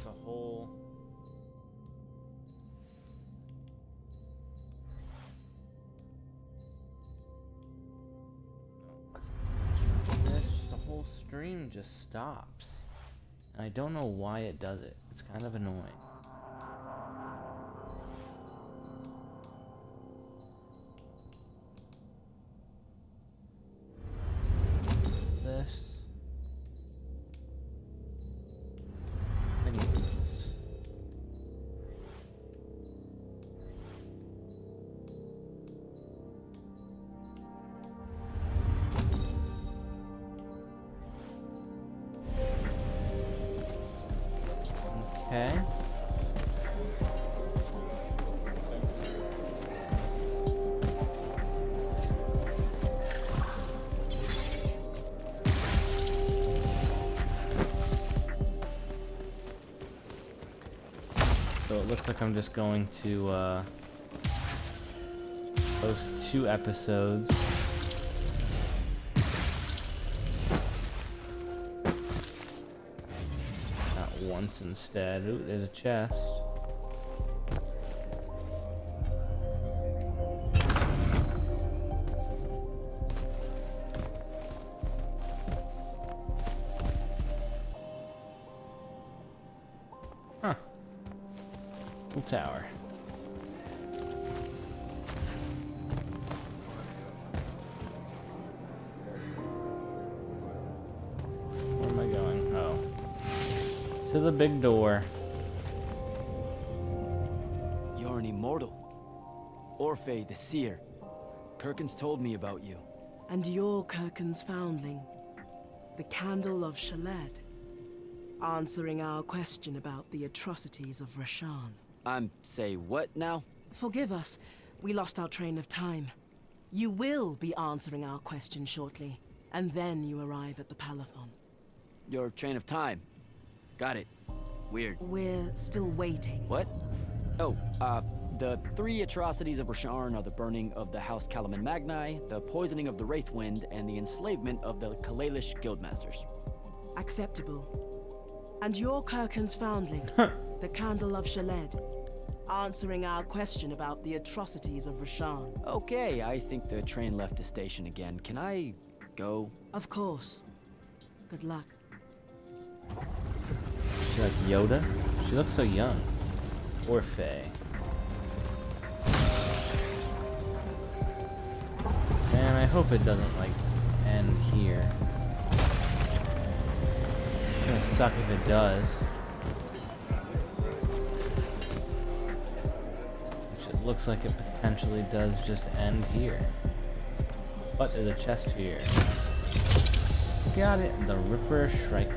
just a whole... Just a whole stream just stops. And I don't know why it does it. It's kind of annoying. This. Okay. So it looks like I'm just going to post 2 episodes. Once instead. Ooh, there's a chest. Huh. Cool tower. Where am I going? Oh. To the big door. You're an immortal. Orphe the seer. Kirkin's told me about you. And you're Kirkin's foundling, the Candle of Shaled, answering our question about the atrocities of Rasharn. Say what now? Forgive us, we lost our train of time. You will be answering our question shortly, and then you arrive at the Palathon. Your train of time. Got it. Weird. We're still waiting. What? Oh, the 3 atrocities of Rasharn are the burning of the House Kalaman Magni, the poisoning of the Wraithwind, and the enslavement of the Kalalish Guildmasters. Acceptable. And you're Kirkin's foundling, the Candle of Shaled, answering our question about the atrocities of Rasharn. Okay, I think the train left the station again. Can I go? Of course. Good luck. She's like Yoda? She looks so young. Orphe. Man, I hope it doesn't, like, end here. It's gonna suck if it does. Which it looks like it potentially does just end here. But there's a chest here. Got it, the Ripper Shrike.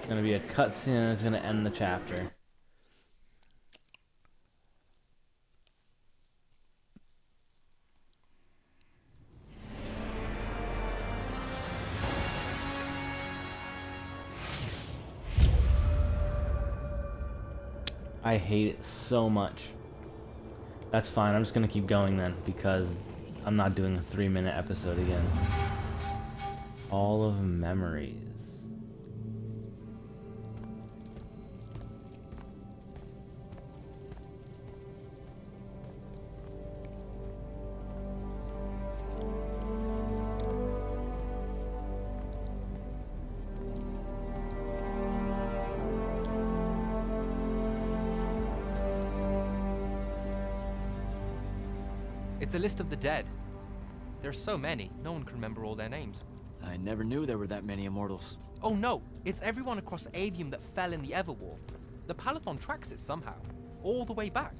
Gonna be a cutscene and it's gonna end the chapter. I hate it so much. That's fine, I'm just gonna keep going then, because I'm not doing a 3-minute episode again. All of Memories. It's a list of the dead. There's so many, no one can remember all their names. I never knew there were that many immortals. Oh no, it's everyone across Aveum that fell in the Everwar. The Palathon tracks it somehow, all the way back.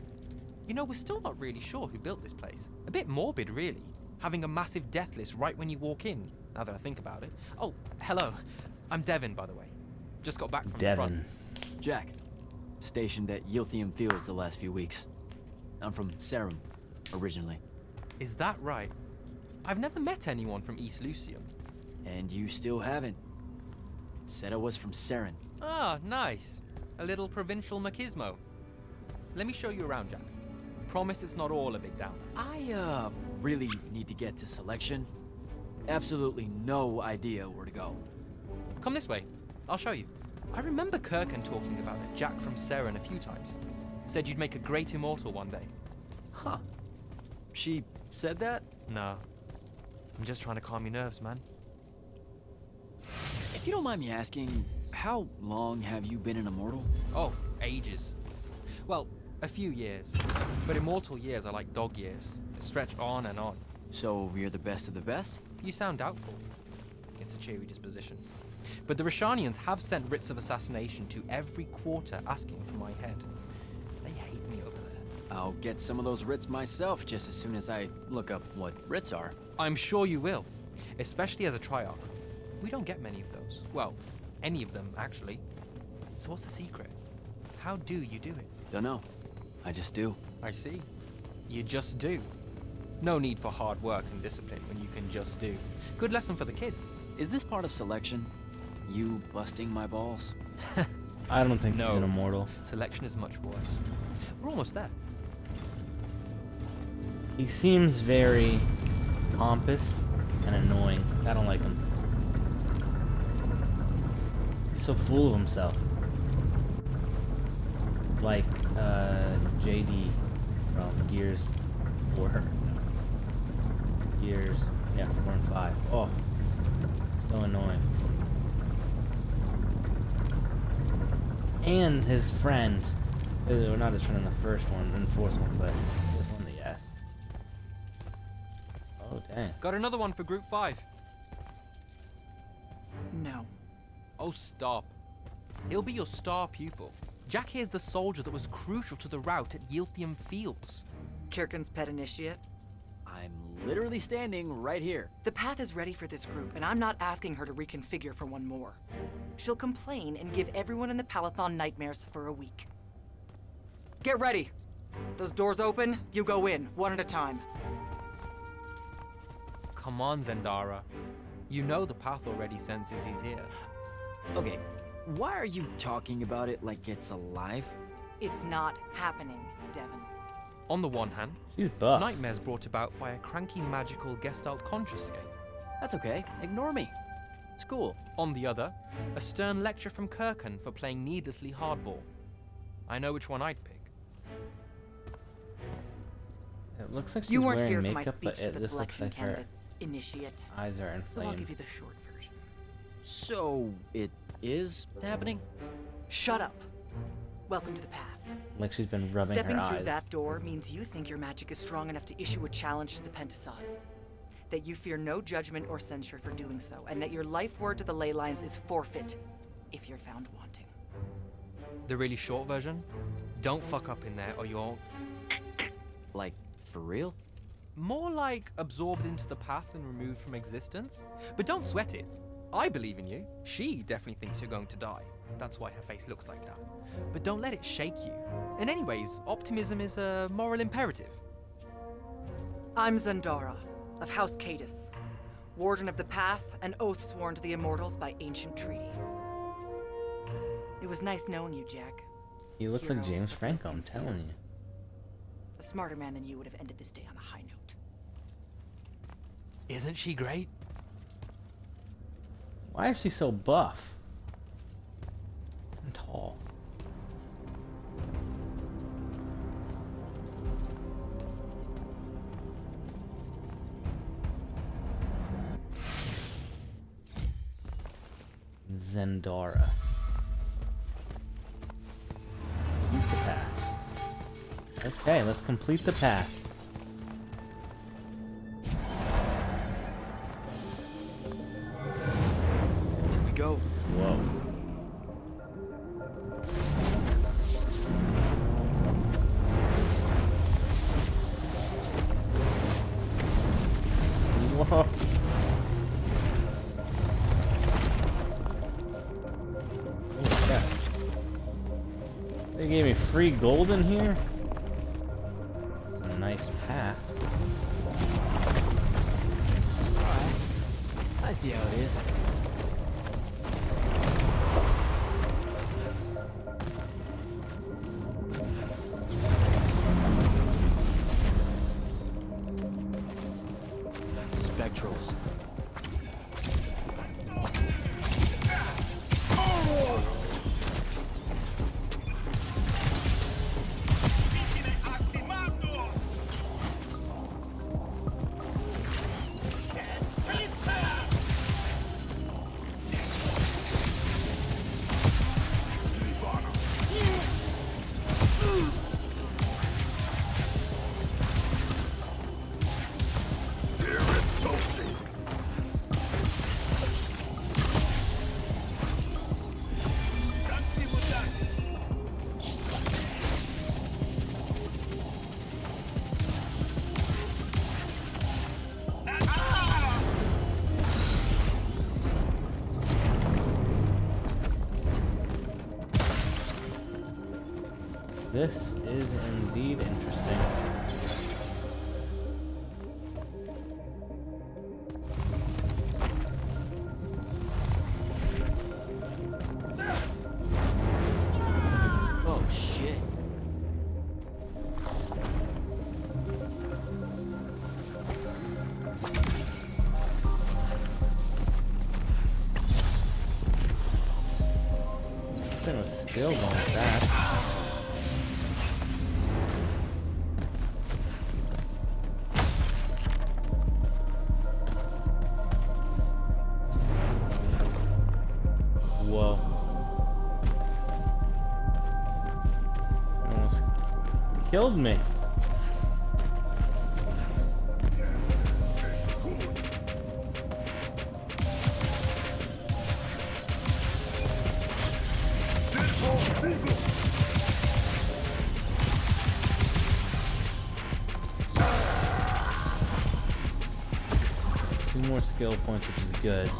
You know, we're still not really sure who built this place. A bit morbid, really. Having a massive death list right when you walk in, now that I think about it. Oh, hello. I'm Devin, by the way. Just got back from the front. Jack. Stationed at Yilthium Fields the last few weeks. I'm from Serum, originally. Is that right? I've never met anyone from East Lucium. And you still haven't. Said I was from Seren. Ah, nice. A little provincial machismo. Let me show you around, Jack. Promise it's not all a big downer. I really need to get to selection. Absolutely no idea where to go. Come this way. I'll show you. I remember Kirkan talking about a Jack from Seren a few times. Said you'd make a great immortal one day. Huh. She said that? No. I'm just trying to calm your nerves, man. If you don't mind me asking, how long have you been an immortal? Oh, ages. Well, a few years. But immortal years are like dog years. They stretch on and on. So you're the best of the best? You sound doubtful. It's a cheery disposition. But the Rashanians have sent writs of assassination to every quarter asking for my head. They hate me over there. I'll get some of those writs myself just as soon as I look up what writs are. I'm sure you will, especially as a Triarch. We don't get many of those. Well, any of them, actually. So what's the secret? How do you do it? Dunno. I just do. I see. You just do. No need for hard work and discipline when you can just do. Good lesson for the kids. Is this part of selection? You busting my balls? I don't think No. she's an immortal. Selection is much worse. We're almost there. He seems very pompous and annoying. I don't like him. He's so full of himself. Like, JD from Gears 4. Gears, yeah, 4 and 5. Oh, so annoying. And his friend, or not his friend in the first one, in the fourth one, but this one, yes. Oh, dang. Got another one for Group 5. No. Oh, stop. He'll be your star pupil. Jack here's the soldier that was crucial to the rout at Yilthium Fields. Kirkan's pet initiate. I'm literally standing right here. The path is ready for this group, and I'm not asking her to reconfigure for one more. She'll complain and give everyone in the Palathon nightmares for a week. Get ready! Those doors open, you go in, one at a time. Come on, Zendara. You know the path already senses he's here. Okay, why are you talking about it like it's alive? It's not happening, Devon. On the one hand, She's buff. nightmares brought about by a cranky magical Gestalt conscious scape. That's okay, ignore me. It's cool. On the other, a stern lecture from Kirkan for playing needlessly hardball. I know which one I'd pick. It looks like she's You weren't wearing here for my makeup, speech but to it the just looks selection like her candidates, initiate. eyes are So I'll inflamed. give you the short version. So, it is happening? Shut up. Welcome to the path. Like she's been rubbing Stepping her through eyes. that door means you think your magic is strong enough to issue a challenge to the Pentasod. That you fear no judgment or censure for doing so, and that your life word to the ley lines is forfeit if you're found wanting. The really short version? Don't fuck up in there or you'll... Like, for real? More like absorbed into the path and removed from existence. But don't sweat it. I believe in you. She definitely thinks you're going to die. That's why her face looks like that. But don't let it shake you. And anyways, optimism is a moral imperative. I'm Zendara, of House Cadus, Warden of the Path, and oath sworn to the Immortals by ancient treaty. It was nice knowing you, Jack. He looks like Hero James of Franco, I'm Yilthium telling you. Fields. A smarter man than you would have ended this day on a high note. Isn't she great? Why is she so buff? And tall. Zendara. Complete the path. Okay, let's complete the path. Here we go. Whoa. Whoa. Holy crap. They gave me free gold in here? It's a nice path. Alright. I see how it is. patrols. This is indeed interesting. Oh shit. Been with skill going with that. Whoa. Almost killed me. Two more skill points, which is good.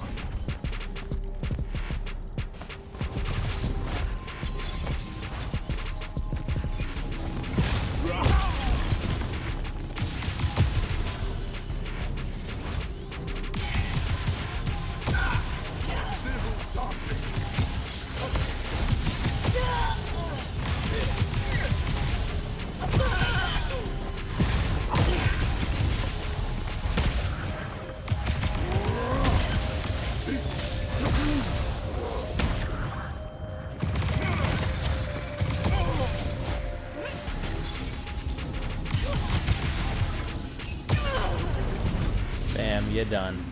Bam, you're done.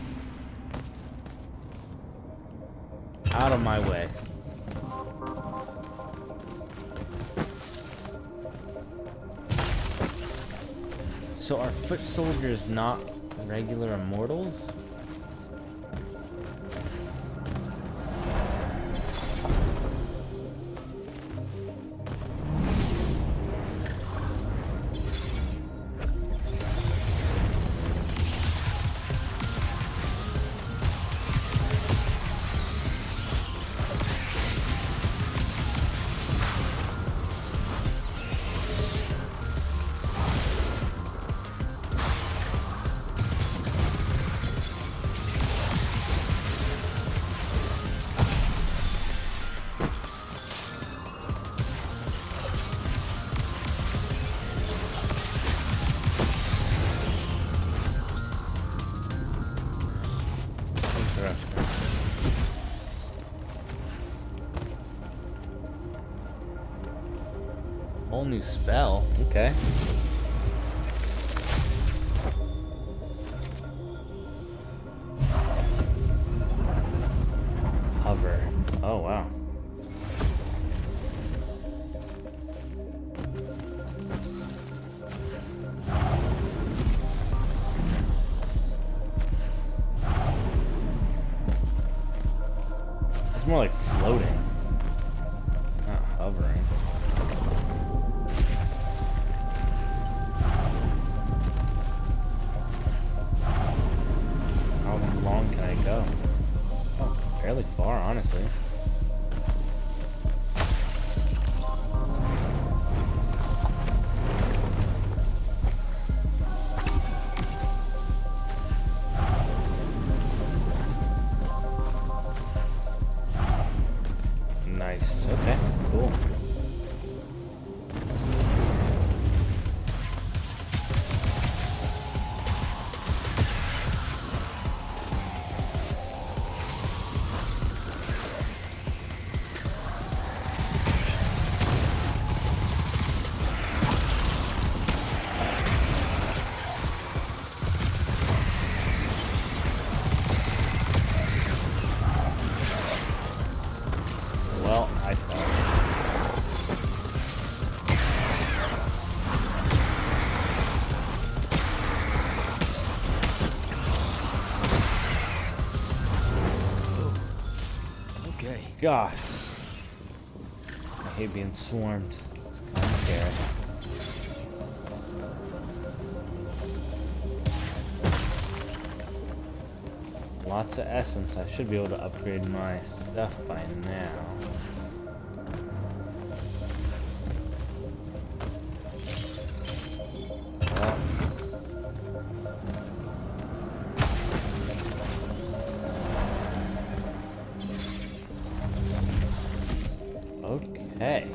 Out of my way. So are foot soldiers not regular immortals? Interesting. Whole new spell. Okay. Hover. Oh wow. It's more like floating, not hovering. How long can I go? Oh, fairly far, honestly. Nice. Okay, cool. gosh. I hate being swarmed. It's kind of scary. Lots of essence. I should be able to upgrade my stuff by now. Okay.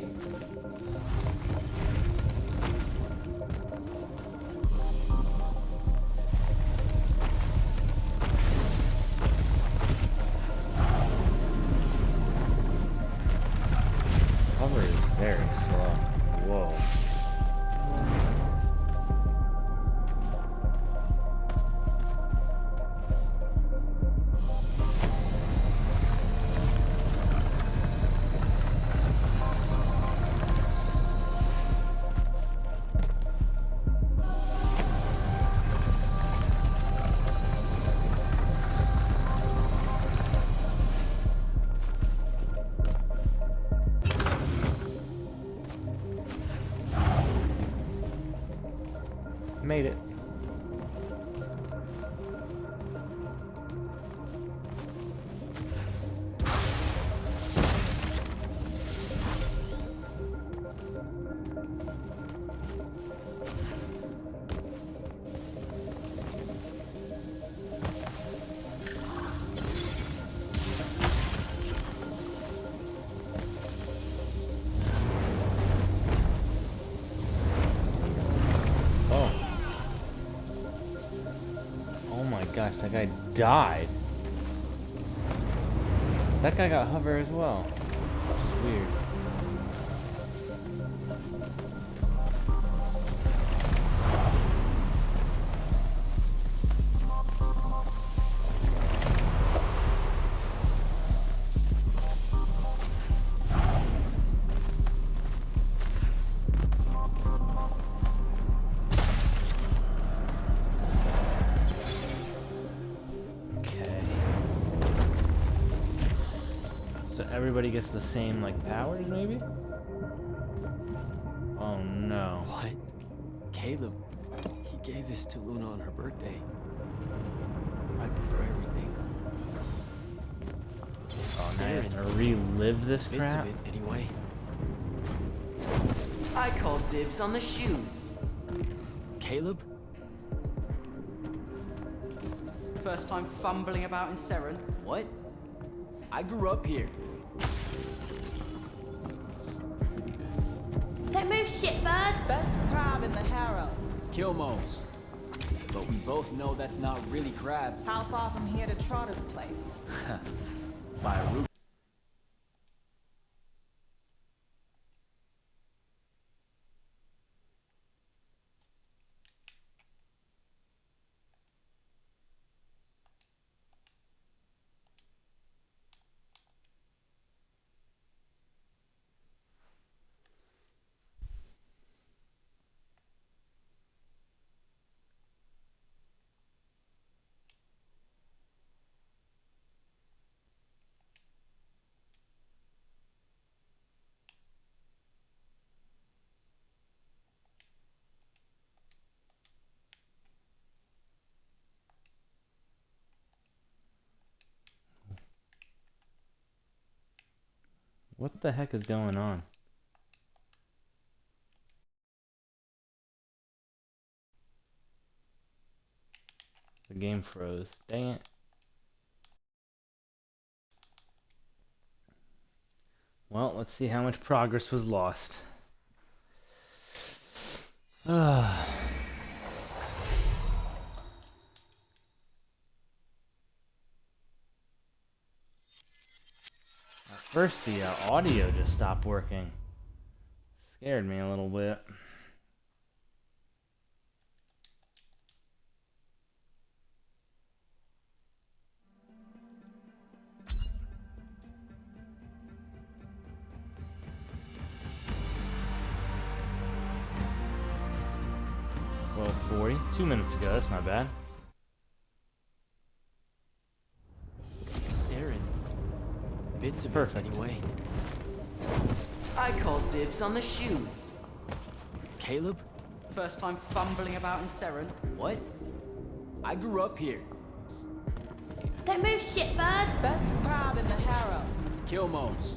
Cover is very slow. Whoa. Made it. Gosh, that guy died. That guy got hover as well, which is weird. Everybody gets the same, like, powers, maybe? Oh, no. What? Caleb, he gave this to Luna on her birthday. Right before everything. Oh, now he's gonna relive this crap? Bits of it, anyway. I call dibs on the shoes. Caleb? First time fumbling about in Seren. What? I grew up here. Don't move, shitbird! Best crab in the Harrows. Kilmos. But we both know that's not really crab. How far from here to Trotter's place? By a root. What the heck is going on? The game froze. Dang it. Well, let's see how much progress was lost. First, the audio just stopped working. Scared me a little bit. $12:40, 2 minutes ago. That's not bad. Bits of Perfect. it, anyway. I call dibs on the shoes. Caleb? First time fumbling about in Seren. What? I grew up here. Don't move, shitbird! Best crab in the Harrows. Kilmos.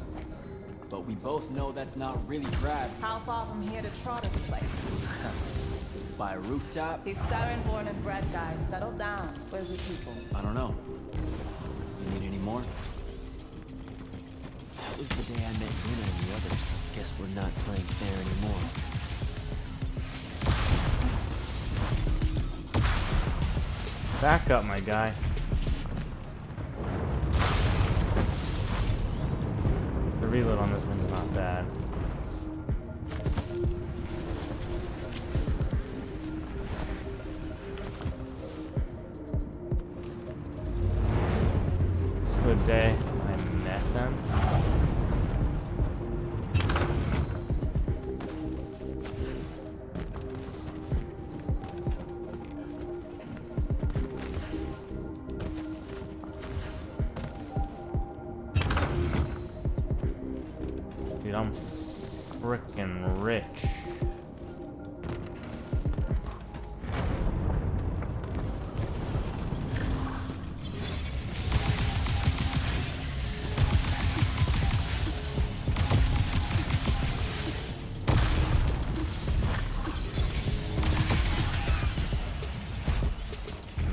But we both know that's not really crab. How far from here to Trotter's place? By a rooftop? These Saren born and bred guys, settle down. Where's your people? I don't know. You need any more? That was the day I met Luna and the others. Guess we're not playing fair anymore. Back up, my guy. The reload on this one's not bad. This is the day I met them. Dude, I'm frickin' rich.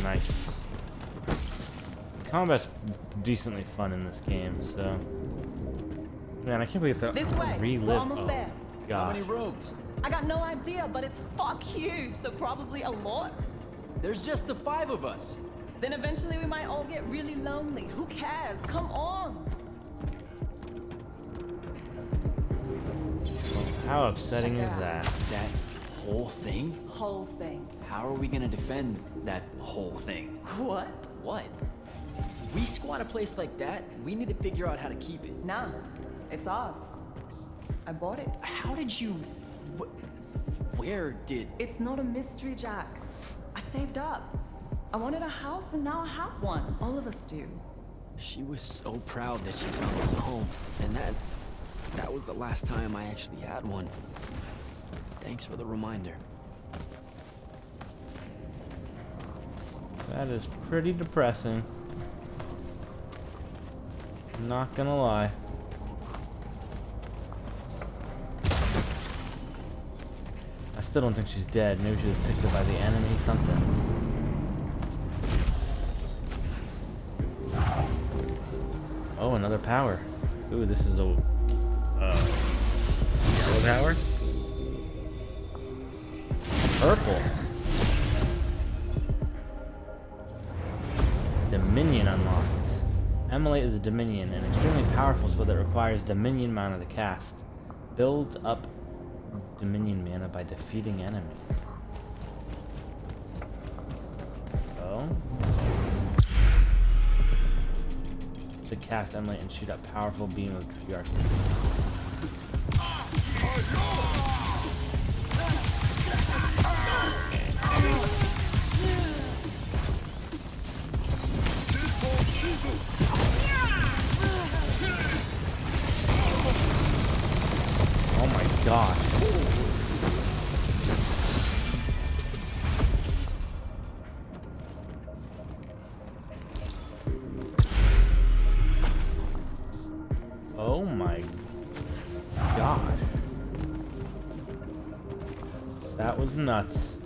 Nice. Combat's decently fun in this game, so. Man, I can't believe that This way. relive. We're almost Oh, there. How gosh. many rooms? I got no idea, but it's fuck huge, so probably a lot. There's just the 5 of us. Then eventually we might all get really lonely. Who cares? Come on. How upsetting is Check it out. that? That whole thing? Whole thing. How are we gonna defend that whole thing? What? What? We squat a place like that, we need to figure out how to keep it. Nah, it's ours. I bought it. How did you... Where did... It's not a mystery, Jack. I saved up. I wanted a house and now I have one. All of us do. She was so proud that she found us a home. And that was the last time I actually had one. Thanks for the reminder. That is pretty depressing. Not gonna lie. I still don't think she's dead. Maybe she was picked up by the enemy, something. Oh, another power. Ooh, this is a yellow power? Purple. Dominion unlocked. Emulate is a Dominion, an extremely powerful spell that requires Dominion mana to cast. Build up Dominion mana by defeating enemies. Oh. To cast Emulate and shoot a powerful beam of tree arc. Oh my gosh. Oh my god. That was nuts.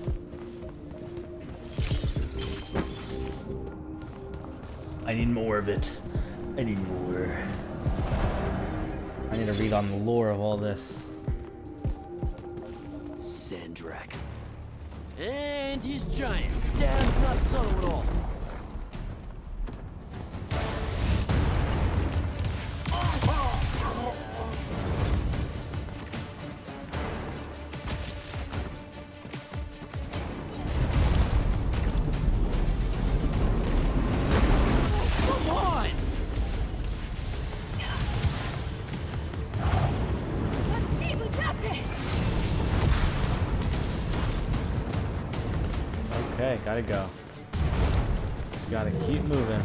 I need more of it. I need more. I need to read on the lore of all this. Sandrak. And he's giant. Damn, not subtle at all. Come on! Let's see, we got this! Okay, gotta go. Just gotta keep moving.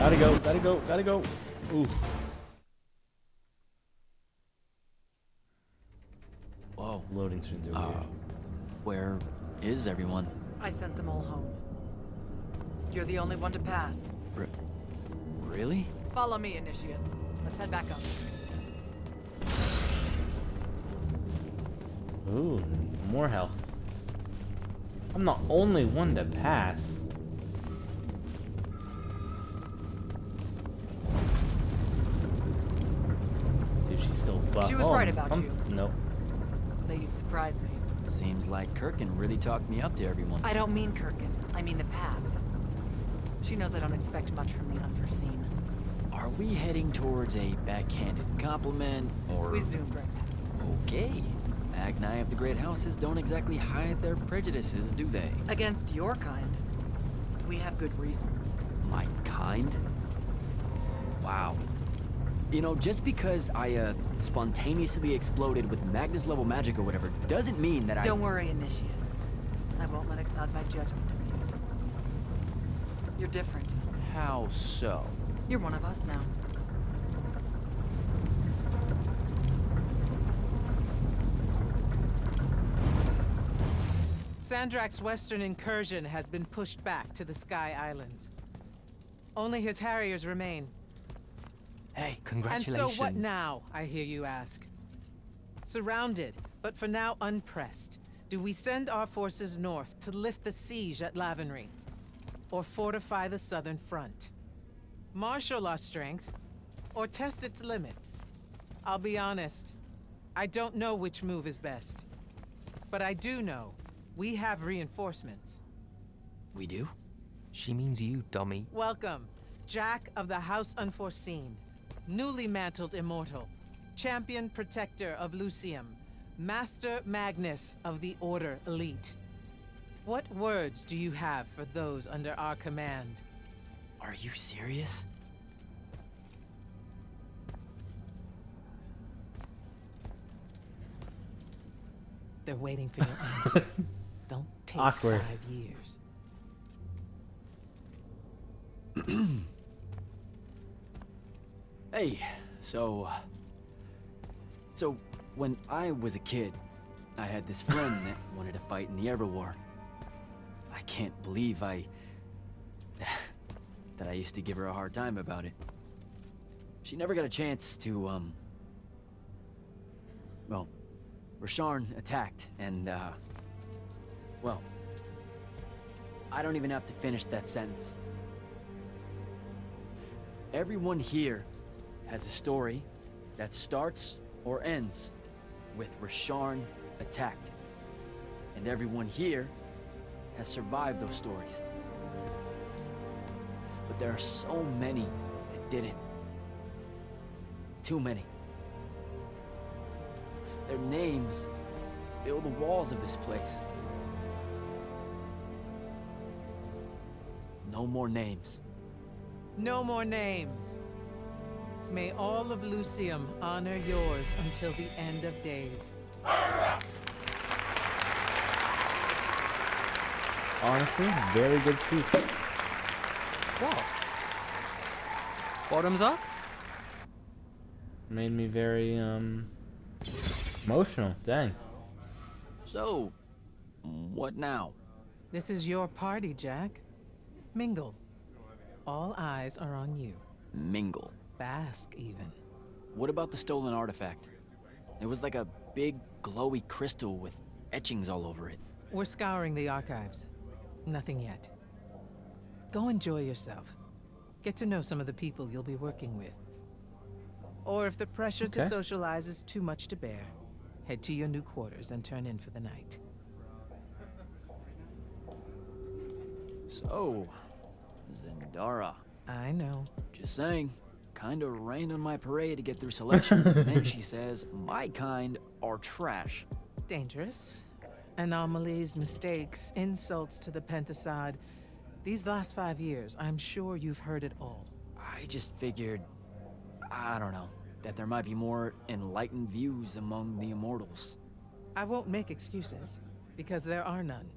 Gotta go, gotta go, gotta go. Ooh. Whoa. Loading screens are weird. Where is everyone? I sent them all home. You're the only one to pass. Really? Follow me, Initiate. Let's head back up. Ooh, more health. I'm the only one to pass. See if she's still buff. She was right about you. Nope. Thought you'd surprise me. Seems like Kirkin really talked me up to everyone. I don't mean Kirkin. I mean the path. She knows I don't expect much from the unforeseen. Are we heading towards a backhanded compliment, or... We zoomed right past it. Okay. Magni of the Great Houses don't exactly hide their prejudices, do they? Against your kind. We have good reasons. My kind? Wow. You know, just because I, spontaneously exploded with Magnus-level magic or whatever, doesn't mean that Don't worry, Initiate. I won't let it cloud my judgment of you. You're different. How so? You're one of us now. Sandrak's western incursion has been pushed back to the Sky Islands. Only his Harriers remain. Hey, Congratulations. And so what now, I hear you ask? Surrounded, but for now unpressed, do we send our forces north to lift the siege at Lavenry? Or fortify the southern front? Marshal our strength, or test its limits? I'll be honest, I don't know which move is best. But I do know we have reinforcements. We do? She means you, dummy. Welcome, Jack of the House Unforeseen, newly mantled Immortal, champion protector of Lucium, Master Magnus of the Order Elite. What words do you have for those under our command? Are you serious? They're waiting for your answer. Don't take Awkward. 5 years. Hey, so when I was a kid, I had this friend that wanted to fight in the Everwar. I can't believe that I used to give her a hard time about it. She never got a chance to, well, Rasharn attacked, and, well, I don't even have to finish that sentence. Everyone here has a story that starts or ends with Rasharn attacked. And everyone here has survived those stories. But there are so many that didn't. Too many. Their names fill the walls of this place. No more names. No more names. May all of Lucium honor yours until the end of days. Honestly, very good speech. What? Bottoms up? Made me very, emotional. Dang. So, what now? This is your party, Jack. Mingle. All eyes are on you. Mingle. Bask, even. What about the stolen artifact? It was like a big, glowy crystal with etchings all over it. We're scouring the archives. Nothing yet. Go enjoy yourself. Get to know some of the people you'll be working with. Or if the pressure to Okay. socialize is too much to bear, head to your new quarters and turn in for the night. So, Zendara. I know. Just saying. Kinda rained on my parade to get through selection. And then she says, my kind are trash. Dangerous. Anomalies, mistakes, insults to the Pentasod. These last 5 years, I'm sure you've heard it all. I just figured, I don't know, that there might be more enlightened views among the Immortals. I won't make excuses, because there are none.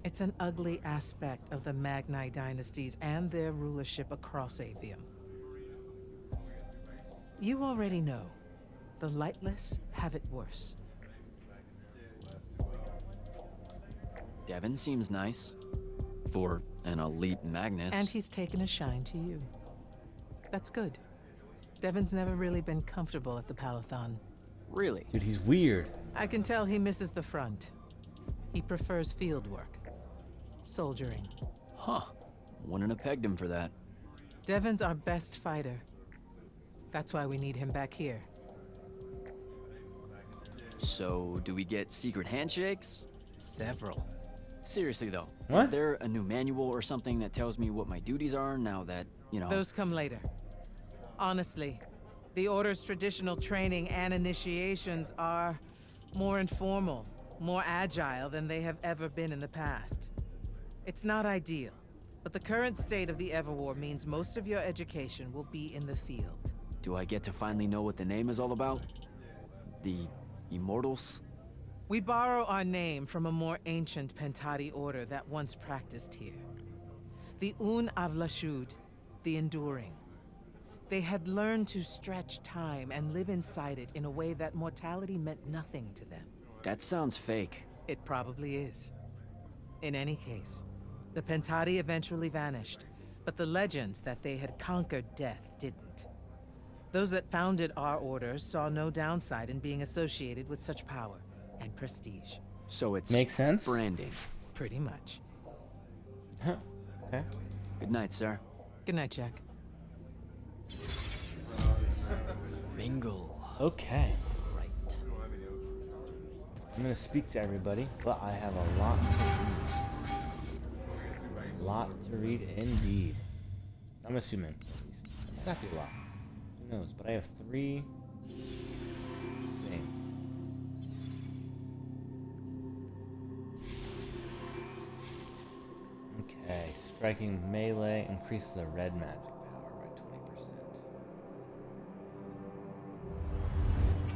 It's an ugly aspect of the Magni dynasties and their rulership across Aveum. You already know, the lightless have it worse. Devin seems nice. For an elite Magnus. And he's taken a shine to you. That's good. Devin's never really been comfortable at the Palathon. Really? Dude, he's weird. I can tell he misses the front. He prefers field work. Soldiering. Huh. Wouldn't have pegged him for that. Devin's our best fighter. That's why we need him back here. So, do we get secret handshakes? Several. Seriously though, What? Is there a new manual or something that tells me what my duties are now that, you know... Those come later. Honestly, the Order's traditional training and initiations are more informal, more agile than they have ever been in the past. It's not ideal, but the current state of the Everwar means most of your education will be in the field. Do I get to finally know what the name is all about? The Immortals? We borrow our name from a more ancient Pentati order that once practiced here. The Un Avlashud, the Enduring. They had learned to stretch time and live inside it in a way that mortality meant nothing to them. That sounds fake. It probably is. In any case, the Pentati eventually vanished, but the legends that they had conquered death didn't. Those that founded our order saw no downside in being associated with such power and prestige. So it's... Makes sense? branding. Pretty much. Huh. Okay. Good night, sir. Good night, Jack. Bingo. Okay. Right. I'm gonna speak to everybody, but I have a lot to read. Lot to read indeed. I'm assuming. At least. Might not be a lot. Who knows? But I have 3 things. Okay, striking melee increases the red magic power by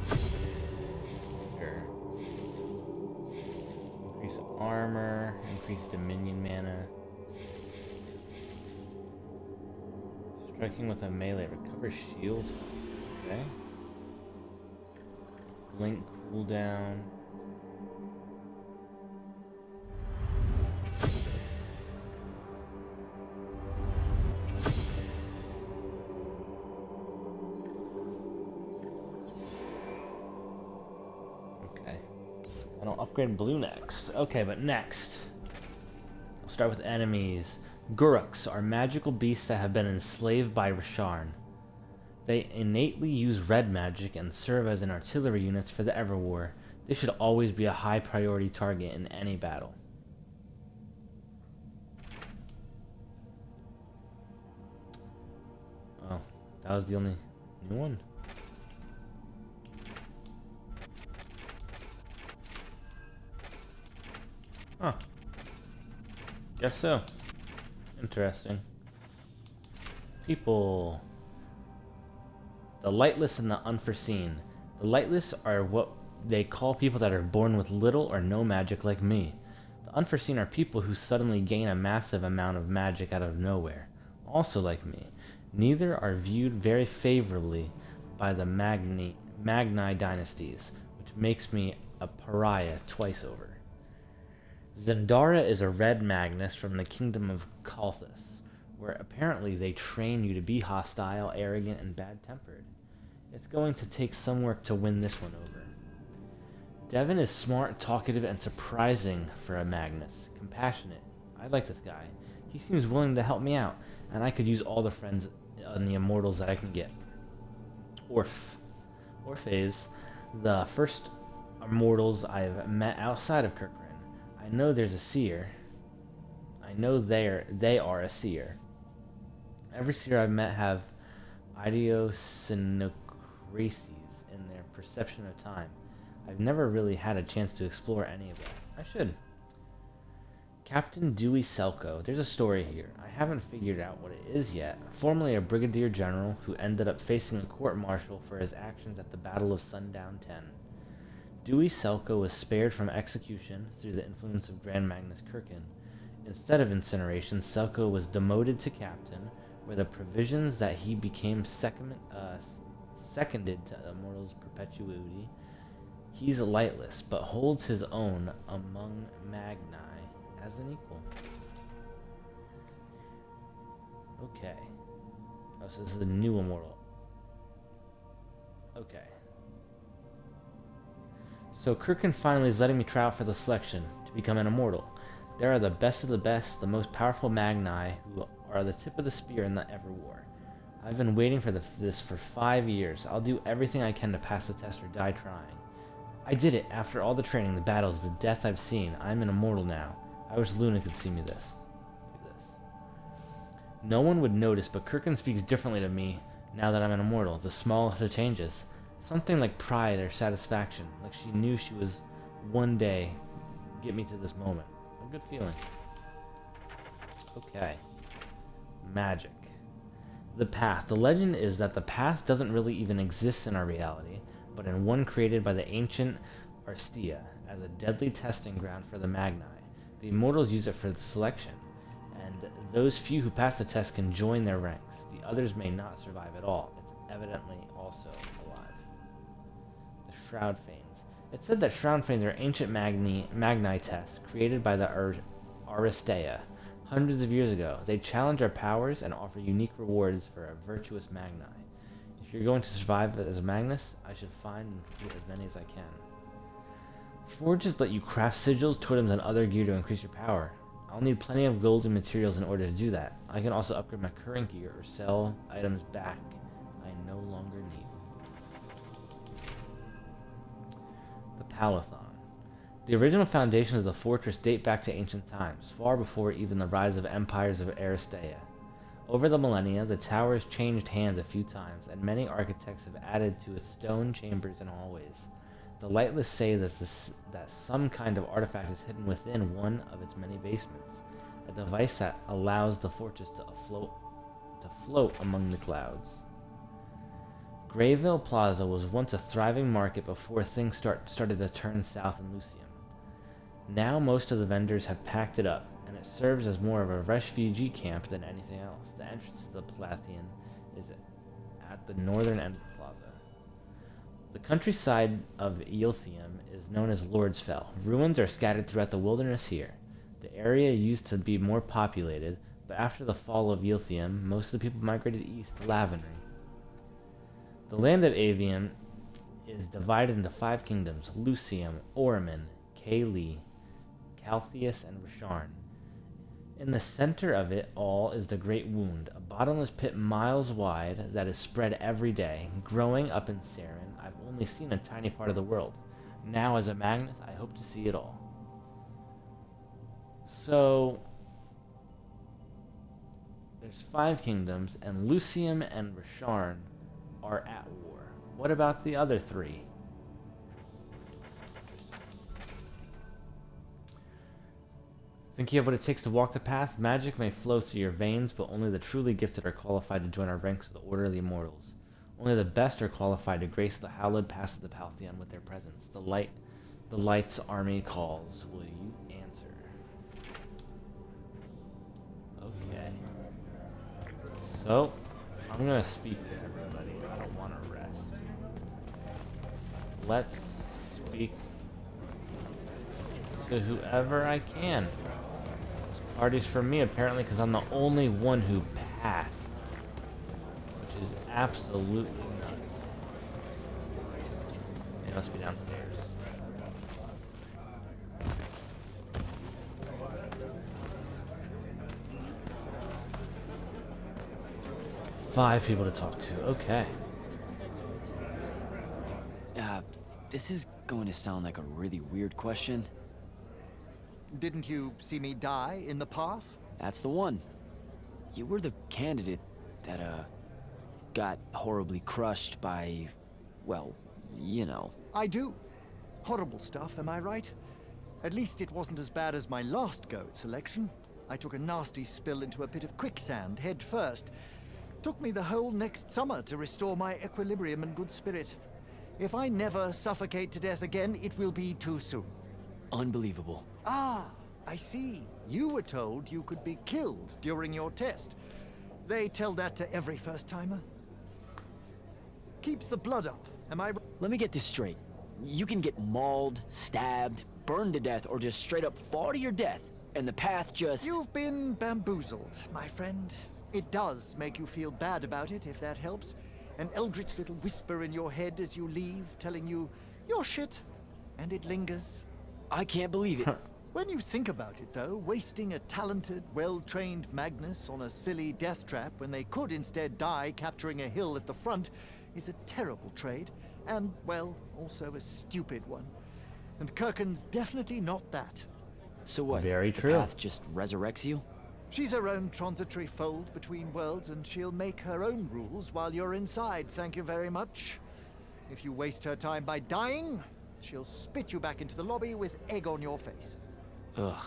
20%. Sure. Increase armor, increase dominion mana. Striking with a melee recovers shield. Okay. Blink cooldown. I'll upgrade blue next. Okay, but next, I'll start with enemies. Guruks are magical beasts that have been enslaved by Rasharn. They innately use red magic and serve as an artillery units for the Everwar. They should always be a high priority target in any battle. Oh, that was the only new one. Huh. Guess so. Interesting. People. The lightless and the unforeseen. The lightless are what they call people that are born with little or no magic like me. The unforeseen are people who suddenly gain a massive amount of magic out of nowhere, also like me. Neither are viewed very favorably by the Magni dynasties, which makes me a pariah twice over. Zendara is a red Magnus from the kingdom of Kalthus, where apparently they train you to be hostile, arrogant, and bad-tempered. It's going to take some work to win this one over. Devin is smart, talkative, and surprising for a Magnus. Compassionate. I like this guy. He seems willing to help me out, and I could use all the friends in the Immortals that I can get. Orphes, the first Immortals I've met outside of Kirkran. I know there's a seer. I know they are a seer. Every seer I've met have idiosyncrasies in their perception of time. I've never really had a chance to explore any of that. I should. Captain Dewey Selko. There's a story here. I haven't figured out what it is yet. Formerly a brigadier general who ended up facing a court-martial for his actions at the Battle of Sundown 10. Dewey Selko was spared from execution through the influence of Grand Magnus Kirkin, Instead of incineration, Selko was demoted to captain, where the provisions that he became seconded to Immortals' perpetuity. He's lightless, but holds his own among Magni as an equal. Okay. Oh, so this is a new immortal. Okay. So Kirkin finally is letting me try out for the selection to become an immortal. There are the best of the best, the most powerful Magni, who are the tip of the spear in the Everwar. I've been waiting for this for 5 years. I'll do everything I can to pass the test or die trying. I did it! After all the training, the battles, the death I've seen, I'm an immortal now. I wish Luna could see me this. Do this. No one would notice, but Kirkin speaks differently to me now that I'm an immortal. The smallest of changes. Something like pride or satisfaction, like she knew she was one day get me to this moment. A good feeling. Okay. Magic. The path. The legend is that the path doesn't really even exist in our reality, but in one created by the ancient Arstia as a deadly testing ground for the Magni. The Immortals use it for the selection, and those few who pass the test can join their ranks. The others may not survive at all. It's evidently also alive. The Shroud Fanes. It said that Shroud Fanes are ancient Magni tests created by the Aristea hundreds of years ago. They challenge our powers and offer unique rewards for a virtuous Magni. If you're going to survive as a Magnus, I should find and complete as many as I can. Forges let you craft sigils, totems, and other gear to increase your power. I'll need plenty of gold and materials in order to do that. I can also upgrade my current gear or sell items back I no longer need. The Palathon. The original foundations of the fortress date back to ancient times, far before even the rise of empires of Aristea. Over the millennia, the tower has changed hands a few times, and many architects have added to its stone chambers and hallways. The Lightless say that some kind of artifact is hidden within one of its many basements, a device that allows the fortress to float among the clouds. Greyville Plaza was once a thriving market before things started to turn south in Lucium. Now most of the vendors have packed it up, and it serves as more of a refugee camp than anything else. The entrance to the Palathian is at the northern end of the plaza. The countryside of Eothium is known as Lordsfell. Ruins are scattered throughout the wilderness here. The area used to be more populated, but after the fall of Eothium, most of the people migrated east to Lavenry. The land of Aveum is divided into 5 kingdoms: Lucium, Orman, Kaylee, Caltheus, and Rasharn. In the center of it all is the Great Wound, a bottomless pit miles wide that is spread every day. Growing up in Saren, I've only seen a tiny part of the world. Now, as a Magnus, I hope to see it all. So, there's 5 kingdoms, and Lucium and Rasharn are at war. What about the other 3? Think you have what it takes to walk the path? Magic may flow through your veins, but only the truly gifted are qualified to join our ranks of the Order of the Immortals. Only the best are qualified to grace the hallowed pass of the Pantheon with their presence. The Light's army calls. Will you answer? Okay. So, I'm gonna speak to everybody. I don't want to rest. Let's speak to whoever I can. Parties for me, apparently, because I'm the only one who passed. Which is absolutely nuts. They must be downstairs. Five people to talk to. Okay. This is going to sound like a really weird question. Didn't you see me die in the path? That's the one. You were the candidate that, got horribly crushed by, well, you know. I do. Horrible stuff, am I right? At least it wasn't as bad as my last go at selection. I took a nasty spill into a pit of quicksand head first. Took me the whole next summer to restore my equilibrium and good spirit. If I never suffocate to death again, it will be too soon. Unbelievable. Ah, I see. You were told you could be killed during your test. They tell that to every first-timer. Keeps the blood up, am I? Let me get this straight. You can get mauled, stabbed, burned to death, or just straight up fall to your death, and the path just... You've been bamboozled, my friend. It does make you feel bad about it, if that helps. An eldritch little whisper in your head as you leave, telling you, you're shit. And it lingers. I can't believe it. When you think about it, though, wasting a talented, well-trained Magnus on a silly death trap when they could instead die capturing a hill at the front is a terrible trade. And, well, also a stupid one. And Kirkin's definitely not that. So what? Very the true. path just resurrects you? She's her own transitory fold between worlds, and she'll make her own rules while you're inside, thank you very much. If you waste her time by dying, she'll spit you back into the lobby with egg on your face. Ugh.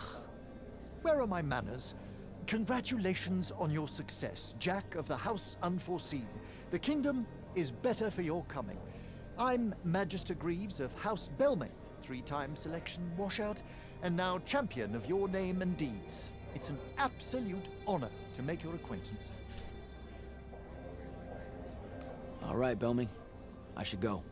Where are my manners? Congratulations on your success, Jack of the House Unforeseen. The kingdom is better for your coming. I'm Magister Greaves of House Belmay, 3-time selection washout, and now champion of your name and deeds. It's an absolute honor to make your acquaintance. All right, Belming. I should go.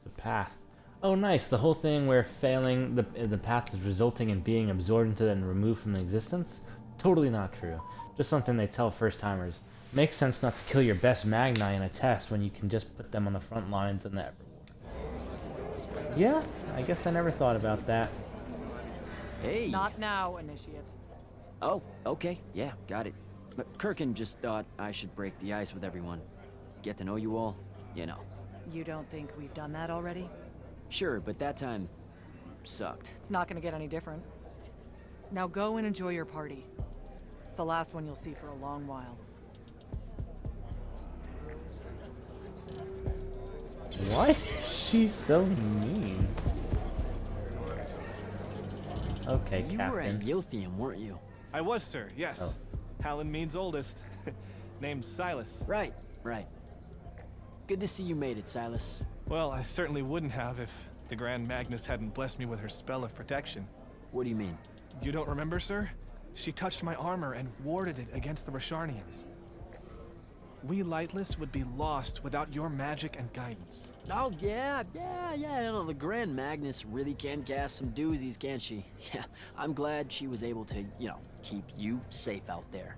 The path. Oh, nice. The whole thing where failing the path is resulting in being absorbed into and removed from existence? Totally not true. Just something they tell first-timers. Makes sense not to kill your best Magni in a test when you can just put them on the front lines in the Everwar. Yeah, I guess I never thought about that. Hey. Not now, Initiate. Oh, okay. Yeah, got it. But Kirkin just thought I should break the ice with everyone. Get to know you all, you know. You don't think we've done that already? Sure, but that time sucked. It's not gonna get any different. Now go and enjoy your party. It's the last one you'll see for a long while. What? She's so mean. Okay, You Captain. were at Yothium, weren't you? I was, sir, yes. Oh. Hallen means oldest. Named Silas. Right. Good to see you made it, Silas. Well, I certainly wouldn't have if the Grand Magnus hadn't blessed me with her spell of protection. What do you mean? You don't remember, sir? She touched my armor and warded it against the Rasharnians. We Lightless would be lost without your magic and guidance. Oh, yeah. No, the Grand Magnus really can cast some doozies, can't she? Yeah, I'm glad she was able to, keep you safe out there.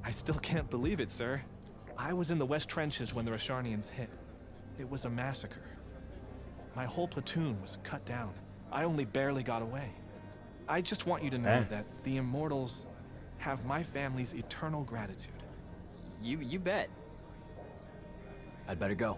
I still can't believe it, sir. I was in the West Trenches when the Rasharnians hit. It was a massacre. My whole platoon was cut down. I only barely got away. I just want you to know that the Immortals have my family's eternal gratitude. You bet. I'd better go.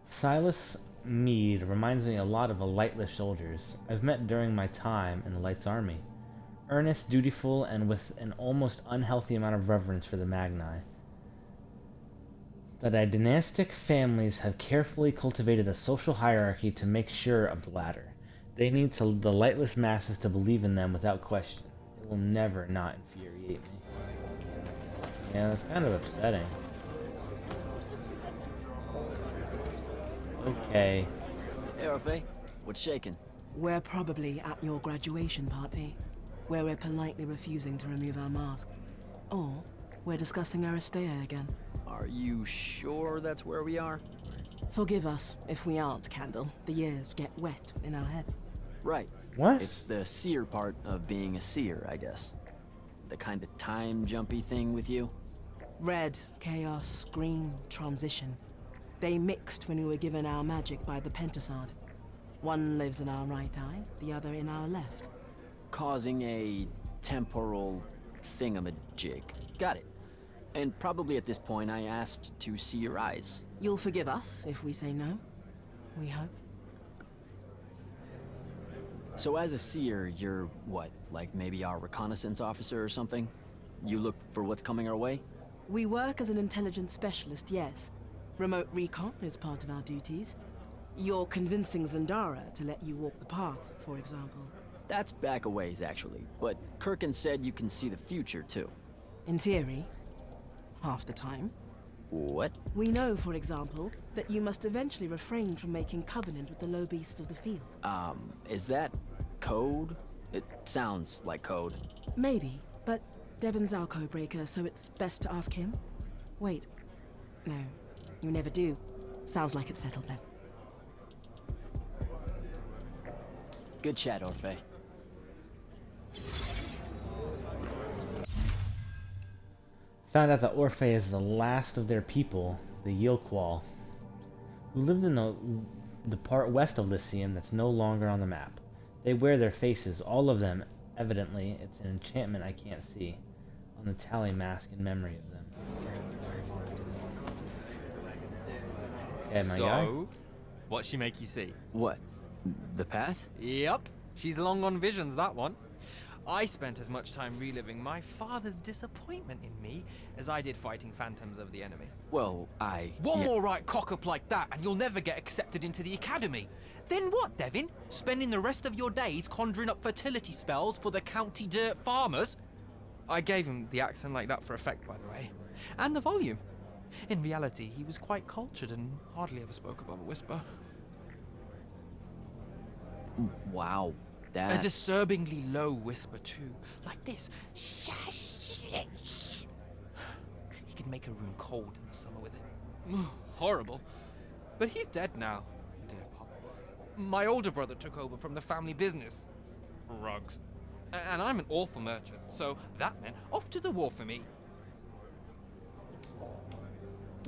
Silas Meade reminds me a lot of the Lightless soldiers I've met during my time in the Light's Army. Earnest, dutiful, and with an almost unhealthy amount of reverence for the Magni. The dynastic families have carefully cultivated a social hierarchy to make sure of the latter. They need the Lightless masses to believe in them without question. It will never not infuriate me. Yeah, that's kind of upsetting. Okay. Hey, Orphe. What's shaking? We're probably at your graduation party, where we're politely refusing to remove our mask. Or we're discussing Aristea again. Are you sure that's where we are? Forgive us if we aren't, Candle. The years get wet in our head. Right. What? It's the seer part of being a seer, I guess. The kind of time-jumpy thing with you. Red, chaos, green, transition. They mixed when we were given our magic by the Pentasod. One lives in our right eye, the other in our left. Causing a temporal thingamajig. Got it. And probably at this point I asked to see your eyes. You'll forgive us if we say no. We hope. So as a seer, you're what? Like maybe our reconnaissance officer or something? You look for what's coming our way? We work as an intelligence specialist, yes. Remote recon is part of our duties. You're convincing Zendara to let you walk the path, for example. That's back a ways, actually. But Kirkin said you can see the future, too. In theory. Half the time. What? We know, for example, that you must eventually refrain from making covenant with the low beasts of the field. Is that code? It sounds like code. Maybe, but Devon's our code-breaker, so it's best to ask him. Wait. No, you never do. Sounds like it's settled then. Good chat, Orphe. Found out that Orphe is the last of their people, the Yilqual, who lived in the part west of Lycium that's no longer on the map. They wear their faces, all of them. Evidently, it's an enchantment I can't see, on the tally mask in memory of them. Okay, my guy. So, what'd she make you see? What? The path? Yep, she's long on visions, that one. I spent as much time reliving my father's disappointment in me as I did fighting phantoms of the enemy. Well, One more right cock-up like that and you'll never get accepted into the academy. Then what, Devin? Spending the rest of your days conjuring up fertility spells for the county dirt farmers? I gave him the accent like that for effect, by the way. And the volume. In reality, he was quite cultured and hardly ever spoke above a whisper. Wow. A disturbingly low whisper, too. Like this. He could make a room cold in the summer with it. Horrible. But he's dead now, dear Pop. My older brother took over from the family business. Rugs. And I'm an awful merchant, so that meant off to the war for me.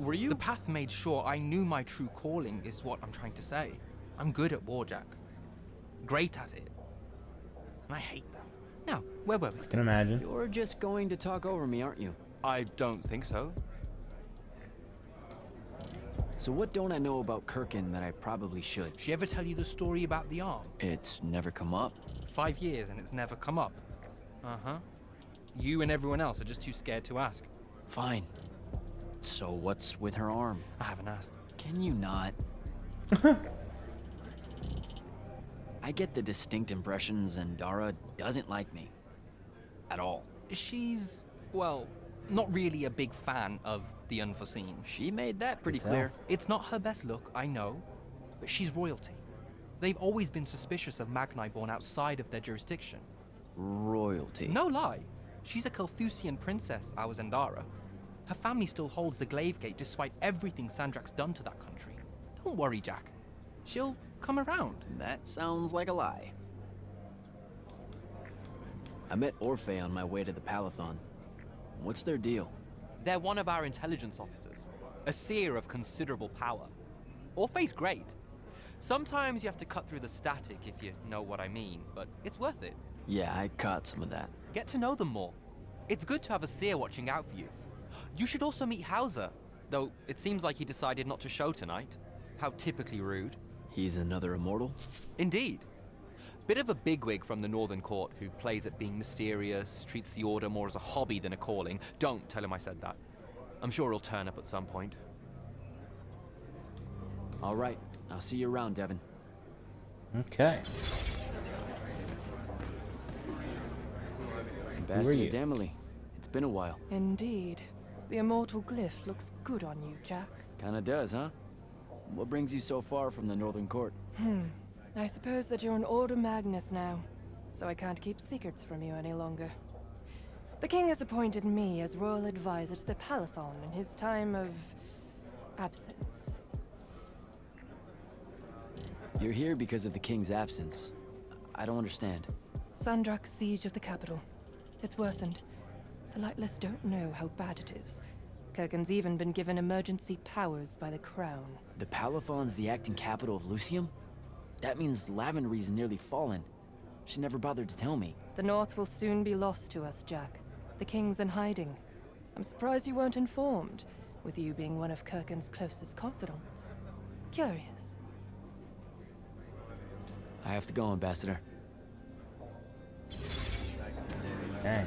Were you? The path made sure I knew my true calling is what I'm trying to say. I'm good at war, Jack. Great at it. And I hate that. Now, where were we? I can imagine. You're just going to talk over me, aren't you? I don't think so. So what don't I know about Kirkin that I probably should? She ever tell you the story about the arm? It's never come up. 5 years and it's never come up. Uh-huh. You and everyone else are just too scared to ask. Fine. So what's with her arm? I haven't asked. Can you not? I get the distinct impression Zendara doesn't like me. At all. She's, well, not really a big fan of the unforeseen. She made that pretty clear. It's not her best look, I know, but she's royalty. They've always been suspicious of Magni born outside of their jurisdiction. Royalty? No lie. She's a Carthusian princess, our Zendara. Her family still holds the Glaive Gate despite everything Sandrak's done to that country. Don't worry, Jack. She'll come around. That sounds like a lie. I met Orphe on my way to the Palathon. What's their deal? They're one of our intelligence officers. A seer of considerable power. Orphe's great. Sometimes you have to cut through the static if you know what I mean, but it's worth it. Yeah, I caught some of that. Get to know them more. It's good to have a seer watching out for you. You should also meet Hauser, though it seems like he decided not to show tonight. How typically rude. He's another immortal? Indeed. Bit of a bigwig from the Northern Court who plays at being mysterious, treats the Order more as a hobby than a calling. Don't tell him I said that. I'm sure he'll turn up at some point. All right. I'll see you around, Devin. Okay. Ambassador Damley. It's been a while. Indeed. The immortal glyph looks good on you, Jack. Kinda does, huh? What brings you so far from the Northern Court? I suppose that you're an Order Magnus now, so I can't keep secrets from you any longer. The king has appointed me as royal advisor to the Palathon in his time of absence. You're here because of the king's absence. I don't understand. Sandrak's siege of the capital. It's worsened. The Lightless don't know how bad it is. Kirkin's even been given emergency powers by the crown. The Palathon's the acting capital of Lycium? That means Lavenry's nearly fallen. She never bothered to tell me. The North will soon be lost to us, Jack. The king's in hiding. I'm surprised you weren't informed, with you being one of Kirkin's closest confidants. Curious. I have to go, Ambassador. Okay.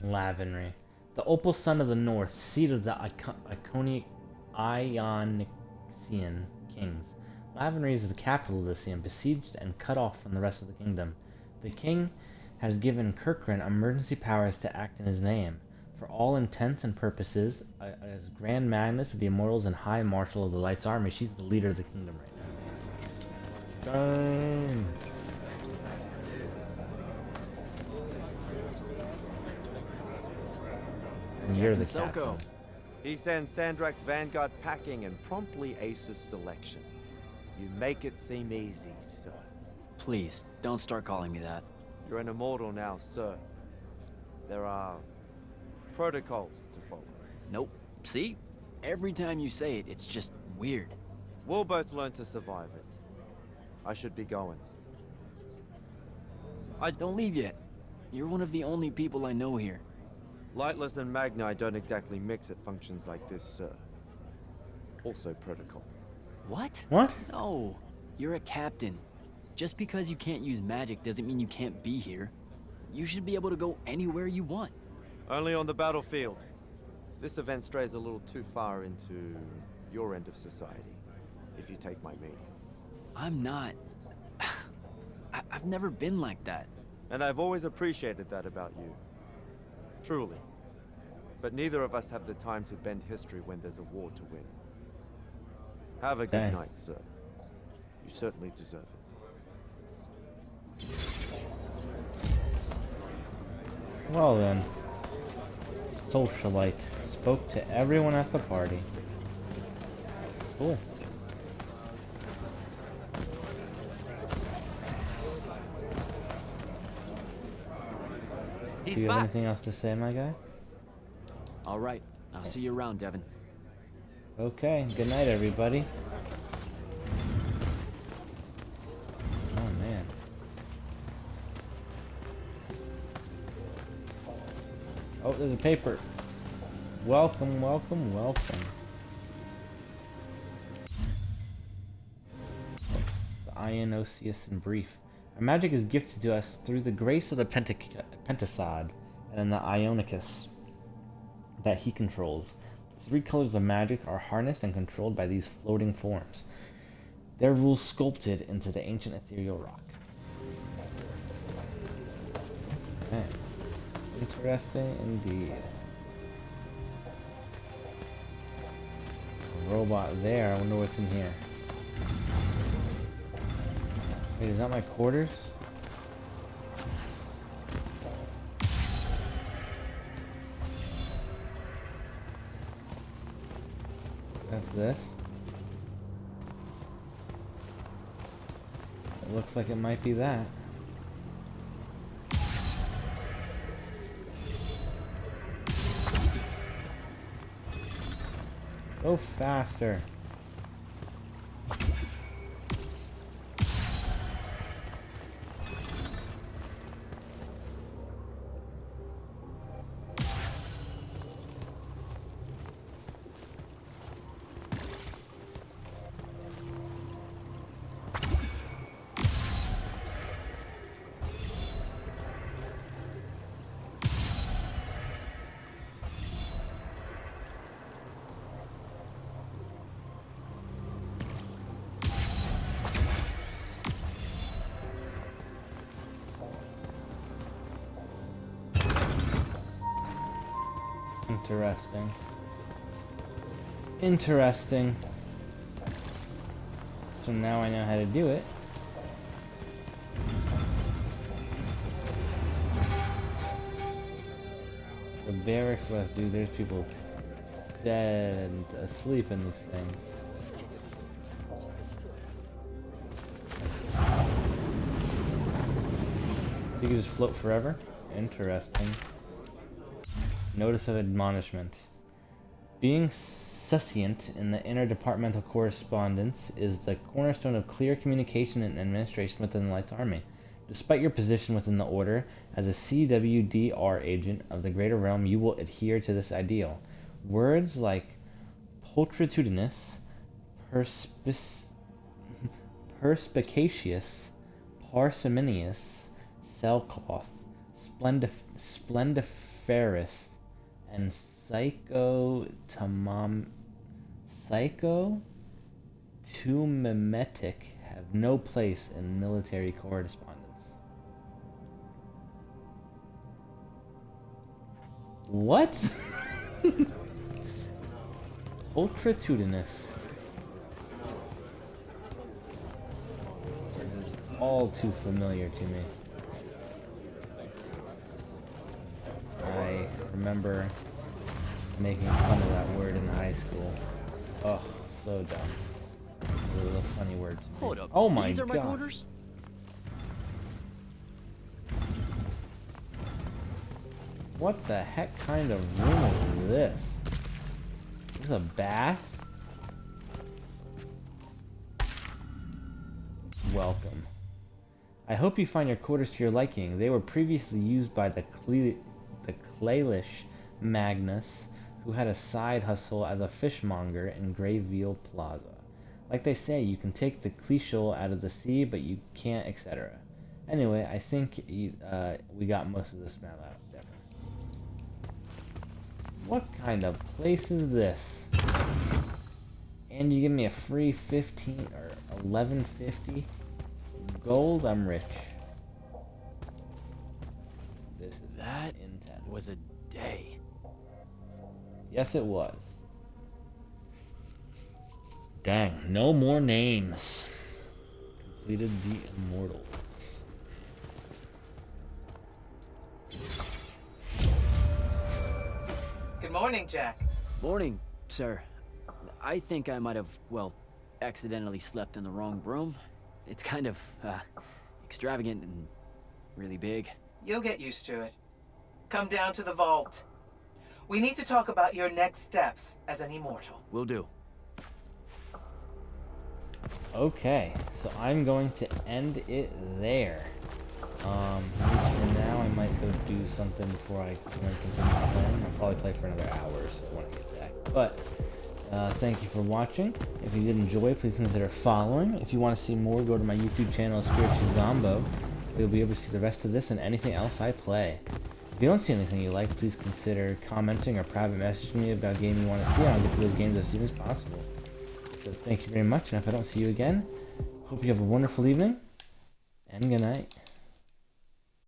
Lavenry. The opal son of the north, seat of the Ionixian kings. Lavenry is the capital of Lycium, besieged and cut off from the rest of the kingdom. The king has given Kirkran emergency powers to act in his name. For all intents and purposes, as Grand Magnus of the Immortals and High Marshal of the Light's Army, she's the leader of the kingdom right now. Dang. And you're the captain. He sends Sandrak's vanguard packing and promptly aces selection. You make it seem easy, sir. Please, don't start calling me that. You're an immortal now, sir. There are protocols to follow. Nope. See? Every time you say it, it's just weird. We'll both learn to survive it. I should be going. Don't leave yet. You're one of the only people I know here. Lightless and Magni don't exactly mix at functions like this, sir. Also protocol. What? What? No. You're a captain. Just because you can't use magic doesn't mean you can't be here. You should be able to go anywhere you want. Only on the battlefield. This event strays a little too far into your end of society, if you take my meaning. I'm not. I've never been like that. And I've always appreciated that about you. Truly. But neither of us have the time to bend history when there's a war to win. Have a good night, sir. You certainly deserve it. Well then. Socialite spoke to everyone at the party. Cool. He's Do you have back. anything else to say, my guy? All right. I'll see you around, Devin. Okay. Good night, everybody. Oh, man. Oh, there's a paper. Welcome, welcome, welcome. The Ionoceus in brief. Our magic is gifted to us through the grace of the Pentasod and the Ionicus that he controls. The three colors of magic are harnessed and controlled by these floating forms. Their rules sculpted into the ancient ethereal rock. Okay. Interesting indeed. A robot there. I wonder what's in here. Wait, is that my quarters? That's this. It looks like it might be that. Go faster. Interesting. Interesting. So now I know how to do it. The barracks west, dude, there's people dead and asleep in these things. So you can just float forever? Interesting. Notice of admonishment. Being succinct in the interdepartmental correspondence is the cornerstone of clear communication and administration within the Light's Army. Despite your position within the Order, as a CWDR agent of the Greater Realm, you will adhere to this ideal. Words like pulchritudinous, perspicacious, parsimonious, sailcloth, splendiferous, and psychotomimetic have no place in military correspondence. What? Ultratudinous. It is all too familiar to me. I remember making fun of that word in high school. Oh, so dumb. It was a funny word to me. Hold up. Oh my These are my god. quarters? What the heck kind of room is this? Is this a bath? Welcome. I hope you find your quarters to your liking. They were previously used by the Clalish Magnus, who had a side hustle as a fishmonger in Greyveal Plaza. Like they say, you can take the cliche out of the sea, but you can't, etc. Anyway, I think we got most of this map out. Definitely. What kind of place is this? And you give me a free 15 or 1150 gold. I'm rich. This is That intense. was a day. Yes, it was. Dang, no more names. Completed the Immortals. Good morning, Jack. Morning, sir. I think I might have, well, accidentally slept in the wrong room. It's kind of, extravagant and really big. You'll get used to it. Come down to the vault. We need to talk about your next steps as an immortal. Will do. Okay, so I'm going to end it there. At least for now, I might go do something before I continue playing. I'll probably play for another hour, so I want to get back. But, thank you for watching. If you did enjoy, please consider following. If you want to see more, go to my YouTube channel, Spiritu Zombo. You'll be able to see the rest of this and anything else I play. If you don't see anything you like, please consider commenting or private messaging me about a game you want to see, and I'll get to those games as soon as possible. So thank you very much, and if I don't see you again, hope you have a wonderful evening, and good night.